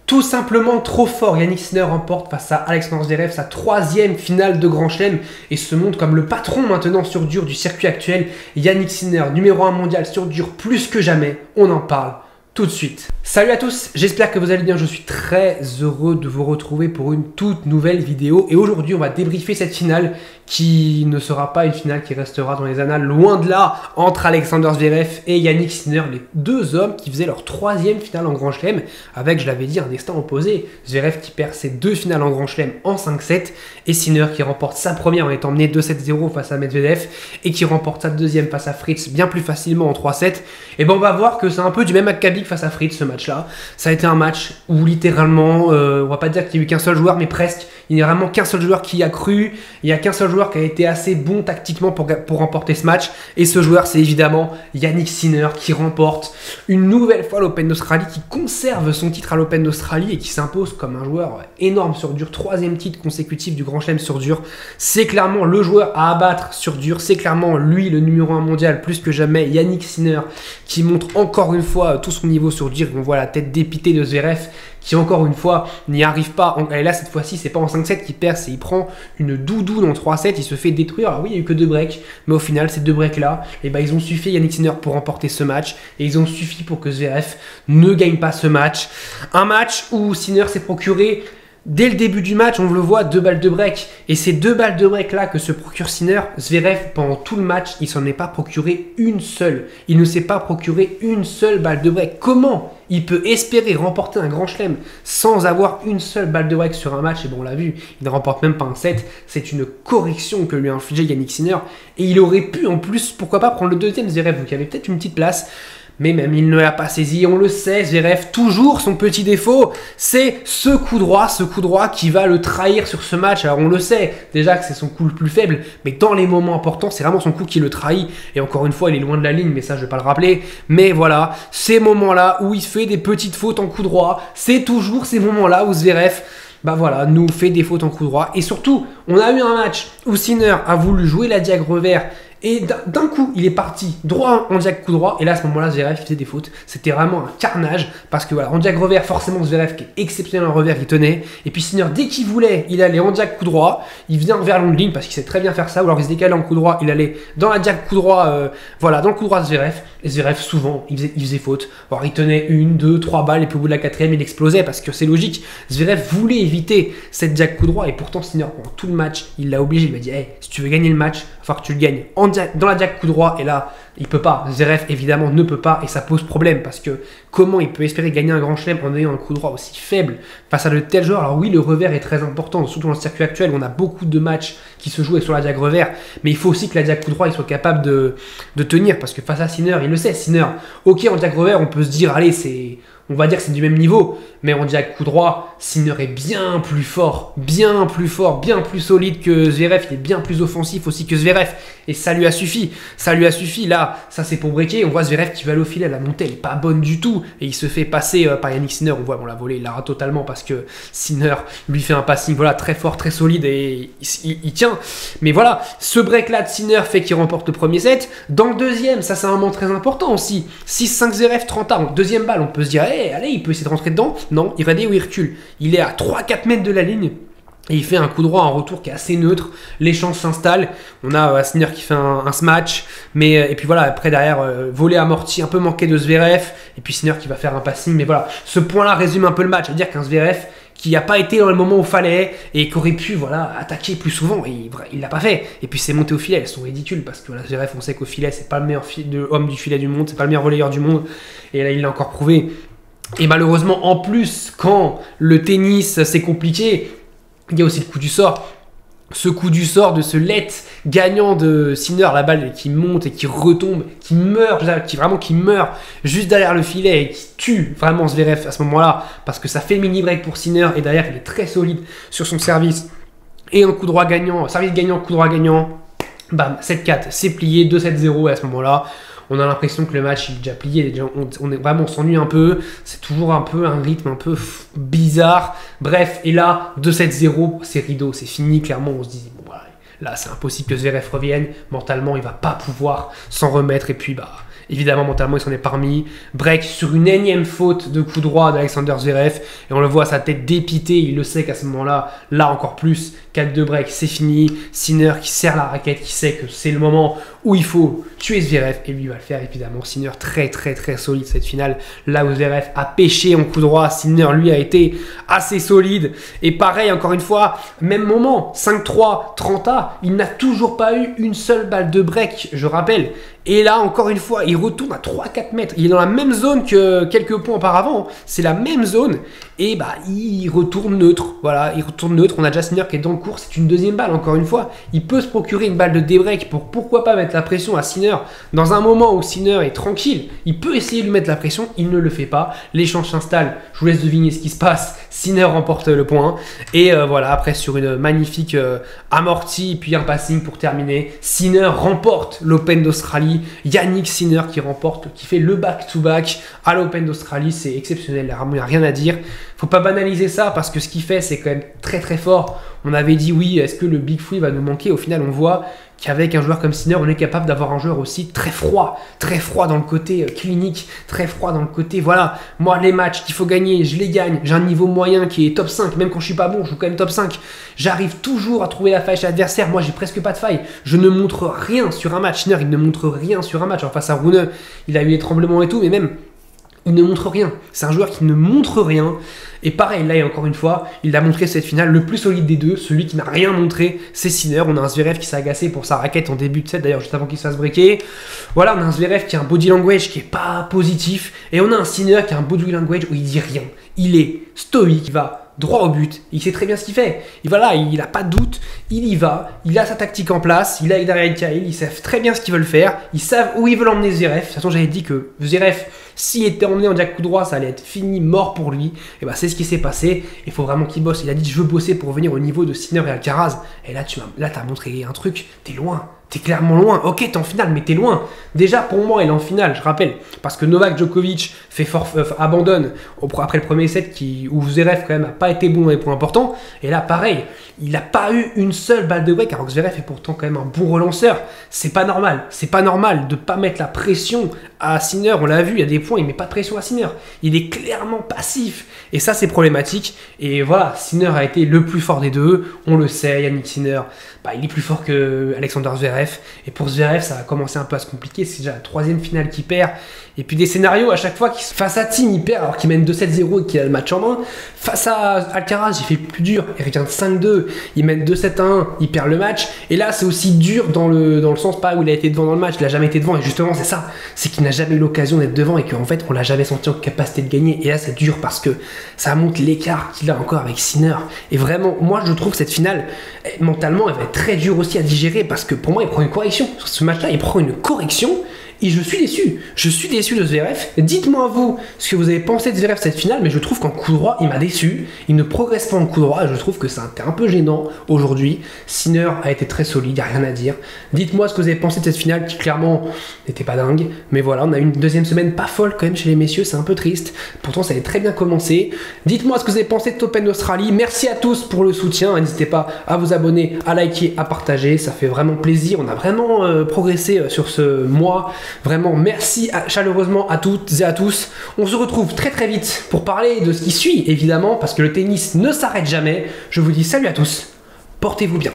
Tout simplement trop fort. Yannick Sinner remporte face à Alexander Zverev sa 3e finale de Grand Chelem et se montre comme le patron maintenant sur dur du circuit actuel. Yannick Sinner, numéro 1 mondial sur dur plus que jamais. On en parle tout de suite. Salut à tous, j'espère que vous allez bien. Je suis très heureux de vous retrouver pour une toute nouvelle vidéo. Et aujourd'hui, on va débriefer cette finale qui ne sera pas une finale qui restera dans les annales, loin de là, entre Alexander Zverev et Yannick Sinner, les deux hommes qui faisaient leur 3e finale en Grand Chelem, avec, je l'avais dit, un destin opposé. Zverev qui perd ses 2 finales en Grand Chelem en 5-7, et Sinner qui remporte sa première en étant mené 2-7-0 face à Medvedev, et qui remporte sa 2e face à Fritz bien plus facilement en 3-7. Et ben on va voir que c'est un peu du même acabit face à Fritz ce match-là. Ça a été un match où littéralement, on va pas dire qu'il n'y a eu qu'un seul joueur, mais presque. Il n'y a vraiment qu'un seul joueur qui y a cru. Il n'y a qu'un seul joueur qui a été assez bon tactiquement pour remporter ce match. Et ce joueur, c'est évidemment Yannick Sinner qui remporte une nouvelle fois l'Open d'Australie, qui conserve son titre à l'Open d'Australie et qui s'impose comme un joueur énorme sur dur. 3e titre consécutif du Grand Chelem sur dur. C'est clairement le joueur à abattre sur dur. C'est clairement lui le numéro 1 mondial plus que jamais. Yannick Sinner qui montre encore une fois tout son niveau sur dur. On voit la tête dépitée de Zverev qui encore une fois n'y arrive pas. Et là cette fois-ci c'est pas en 5-7 qu'il perd, c'est il prend une doudoune en 3-7, il se fait détruire. Alors oui, il n'y a eu que 2 breaks, mais au final ces 2 breaks là, et ben, ils ont suffi Yannick Sinner pour remporter ce match, et ils ont suffi pour que Zverev ne gagne pas ce match. Un match où Sinner s'est procuré dès le début du match, on le voit, 2 balles de break. Et ces 2 balles de break là que se procure Sinner, Zverev, pendant tout le match, il s'en est pas procuré une seule. Il ne s'est pas procuré une seule balle de break. Comment il peut espérer remporter un Grand Chelem sans avoir une seule balle de break sur un match? Et bon, on l'a vu, il ne remporte même pas un set. C'est une correction que lui a infligé Yannick Sinner. Et il aurait pu en plus, pourquoi pas, prendre le 2e Zverev, donc il y avait peut-être une petite place. Mais même il ne l'a pas saisi, on le sait, Zverev, toujours son petit défaut, c'est ce coup droit qui va le trahir sur ce match. Alors on le sait, déjà que c'est son coup le plus faible, mais dans les moments importants, c'est vraiment son coup qui le trahit. Et encore une fois, il est loin de la ligne, mais ça je vais pas le rappeler. Mais voilà, ces moments-là où il fait des petites fautes en coup droit, c'est toujours ces moments-là où Zverev, bah voilà, nous fait des fautes en coup droit. Et surtout, on a eu un match où Sinner a voulu jouer la diag revers. Et d'un coup, il est parti droit en diag coup droit. Et là, à ce moment-là, Zverev faisait des fautes. C'était vraiment un carnage. Parce que voilà, en diag revers, forcément, Zverev qui est exceptionnel en revers, il tenait. Et puis Sinner, dès qu'il voulait, il allait en diag coup droit. Il venait vers longue ligne parce qu'il sait très bien faire ça. Ou alors il se décalait en coup droit. Il allait dans la diag coup droit, voilà, dans le coup droit de Zverev. Et Zverev, souvent, il faisait faute. Alors il tenait 1, 2, 3 balles. Et puis au bout de la 4e, il explosait. Parce que c'est logique. Zverev voulait éviter cette diag coup droit. Et pourtant, Sinner, pendant tout le match, il l'a obligé. Il lui a dit, hey, si tu veux gagner le match, il va falloir que tu le gagnes dans la diag coup droit. Et là, il peut pas. Zverev, évidemment, ne peut pas. Et ça pose problème. Parce que comment il peut espérer gagner un Grand Chelem en ayant un coup droit aussi faible face à de tels joueurs? Alors oui, le revers est très important. Surtout dans le circuit actuel, on a beaucoup de matchs qui se jouent sur la diag revers. Mais il faut aussi que la diag coup droit il soit capable de tenir. Parce que face à Sinner, il le sait, Sinner. Ok, en diag revers, on peut se dire, allez, on va dire que c'est du même niveau, mais on dit à coup droit, Sinner est bien plus fort, bien plus solide que Zverev, il est bien plus offensif aussi que Zverev, et ça lui a suffi, là, ça c'est pour breaker, on voit Zverev qui va aller au filet, la montée elle est pas bonne du tout, et il se fait passer par Yannick Sinner, on voit, on l'a volé, il la rate totalement parce que Sinner lui fait un passing, voilà, très fort, très solide, et il tient, mais voilà, ce break là de Sinner fait qu'il remporte le premier set. Dans le deuxième, ça c'est un moment très important aussi, 6-5 Zverev, 30 ans, deuxième balle, on peut se dire, allez, il peut essayer de rentrer dedans. Non, il radie ou il recule. Il est à 3-4 mètres de la ligne. Et il fait un coup droit en retour qui est assez neutre. L'échange s'installe. On a Sinner qui fait un smash. Et puis voilà, après derrière, volée amorti, un peu manqué de Zverev. Et puis Sinner qui va faire un passing. Mais voilà, ce point-là résume un peu le match. C'est-à-dire qu'un Zverev qui n'a pas été dans le moment où il fallait et qui aurait pu attaquer plus souvent, et il l'a pas fait. Et puis ses montées au filet, elles sont ridicules parce que voilà, Zverev, on sait qu'au filet, c'est pas le meilleur homme du filet du monde, c'est pas le meilleur relayeur du monde. Et là, il l'a encore prouvé. Et malheureusement, en plus, quand le tennis c'est compliqué, il y a aussi le coup du sort. Ce coup du sort de ce let gagnant de Sinner, la balle qui monte et qui retombe, qui meurt juste derrière le filet et qui tue vraiment Zverev à ce moment-là, parce que ça fait le mini break pour Sinner et derrière il est très solide sur son service. Et un coup droit gagnant, service gagnant, coup droit gagnant, bam, 7-4, c'est plié, 2-7-0 et à ce moment-là. On a l'impression que le match il est déjà plié, on s'ennuie un peu, c'est toujours un peu un rythme un peu bizarre. Bref, et là, 2-7-0, c'est rideau, c'est fini, clairement, on se dit, bon voilà, là c'est impossible que Zverev revienne, mentalement il va pas pouvoir s'en remettre, et puis Évidemment, mentalement, il s'en est parmi. Break sur une énième faute de coup droit d'Alexander Zverev. Et on le voit, sa tête dépitée. Il le sait qu'à ce moment-là, là encore plus, 4-2 break, c'est fini. Sinner qui serre la raquette, qui sait que c'est le moment où il faut tuer Zverev. Et lui, il va le faire, évidemment. Sinner très, très, très solide cette finale. Là où Zverev a pêché en coup droit, Sinner, lui, a été assez solide. Et pareil, encore une fois, même moment, 5-3, 30A, il n'a toujours pas eu une seule balle de break, je rappelle. Et là, encore une fois, il retourne à 3-4 mètres. Il est dans la même zone que quelques points auparavant. C'est la même zone. Et bah, il retourne neutre. Voilà, il retourne neutre. On a déjà Sinner qui est dans le cours. C'est une deuxième balle, encore une fois. Il peut se procurer une balle de débreak pour pourquoi pas mettre la pression à Sinner. Dans un moment où Sinner est tranquille, il peut essayer de lui mettre la pression. Il ne le fait pas. L'échange s'installe. Je vous laisse deviner ce qui se passe. Sinner remporte le point. Et voilà, après, sur une magnifique amortie, puis un passing pour terminer, Sinner remporte l'Open d'Australie. Jannik Sinner qui fait le back-to-back à l'Open d'Australie, c'est exceptionnel, il n'y a rien à dire. Faut pas banaliser ça parce que ce qu'il fait, c'est quand même très très fort. On avait dit oui, est-ce que le Big Free va nous manquer? Au final, on voit qu'avec un joueur comme Sinner, on est capable d'avoir un joueur aussi très froid dans le côté clinique, très froid dans le côté, voilà, moi les matchs qu'il faut gagner, je les gagne, j'ai un niveau moyen qui est top 5, même quand je suis pas bon, je joue quand même top 5, j'arrive toujours à trouver la faille chez l'adversaire, moi j'ai presque pas de faille, je ne montre rien sur un match, Sinner il ne montre rien sur un match, alors face à Rune, il a eu des tremblements et tout, mais même il ne montre rien. C'est un joueur qui ne montre rien. Et pareil, là, et encore une fois, il a montré cette finale le plus solide des deux. Celui qui n'a rien montré, c'est Sinner. On a un Zverev qui s'est agacé pour sa raquette en début de set, d'ailleurs, juste avant qu'il se fasse breaker. Voilà, on a un Zverev qui a un body language qui est pas positif. Et on a un Sinner qui a un body language où il dit rien. Il est stoïque, il va droit au but, il sait très bien ce qu'il fait. Et voilà, il n'a pas de doute, il y va, il a sa tactique en place, il est avec Darian Cahill, ils savent très bien ce qu'ils veulent faire, ils savent où ils veulent emmener Zverev. De toute façon, j'avais dit que Zverev, s'il était emmené en jack coup droit, ça allait être fini, mort pour lui. Et bah, c'est ce qui s'est passé. Il faut vraiment qu'il bosse. Il a dit je veux bosser pour venir au niveau de Sinner et Alcaraz. Et là, t'as montré un truc, t'es loin. T'es clairement loin. Ok, t'es en finale, mais t'es loin. Déjà, pour moi, il est en finale, je rappelle. Parce que Novak Djokovic abandonne après le premier set où Zverev, quand même, n'a pas été bon dans les points importants. Et là, pareil, il n'a pas eu une seule balle de break, alors que Zverev est pourtant quand même un bon relanceur. C'est pas normal. C'est pas normal de pas mettre la pression à Sinner. On l'a vu, il y a des points, il met pas de pression à Sinner. Il est clairement passif. Et ça, c'est problématique. Et voilà, Sinner a été le plus fort des deux. On le sait, Jannik Sinner, bah, il est plus fort que Alexander Zverev. Et pour Zverev, ça a commencé un peu à se compliquer. C'est déjà la troisième finale qu'il perd. Et puis des scénarios à chaque fois, face à Thiem, il perd alors qu'il mène 2-7-0 et qu'il a le match en main. Face à Alcaraz, il fait plus dur. Il revient de 5-2. Il mène 2-7-1. Il perd le match. Et là, c'est aussi dur dans le sens pas où il a été devant dans le match. Il n'a jamais été devant. Et justement, c'est ça. C'est qu'il n'a jamais eu l'occasion d'être devant et qu'en fait, on l'a jamais senti en capacité de gagner. Et là, c'est dur parce que ça montre l'écart qu'il a encore avec Sinner. Et vraiment, moi, je trouve cette finale, mentalement, elle va être très dure aussi à digérer parce que pour moi, il prend une correction. Sur ce match-là, il prend une correction. Et je suis déçu. Je suis déçu de Zverev. Dites-moi vous ce que vous avez pensé de Zverev cette finale, mais je trouve qu'en coup droit, il m'a déçu. Il ne progresse pas en coup droit et je trouve que c'est un peu gênant aujourd'hui. Sinner a été très solide, il n'y a rien à dire. Dites-moi ce que vous avez pensé de cette finale qui clairement n'était pas dingue. Mais voilà, on a eu une deuxième semaine pas folle quand même chez les messieurs, c'est un peu triste. Pourtant, ça avait très bien commencé. Dites-moi ce que vous avez pensé de l'Open d'Australie. Merci à tous pour le soutien. N'hésitez pas à vous abonner, à liker, à partager. Ça fait vraiment plaisir. On a vraiment progressé sur ce mois. Vraiment, merci chaleureusement à toutes et à tous. On se retrouve très très vite pour parler de ce qui suit, évidemment, parce que le tennis ne s'arrête jamais. Je vous dis salut à tous, portez-vous bien.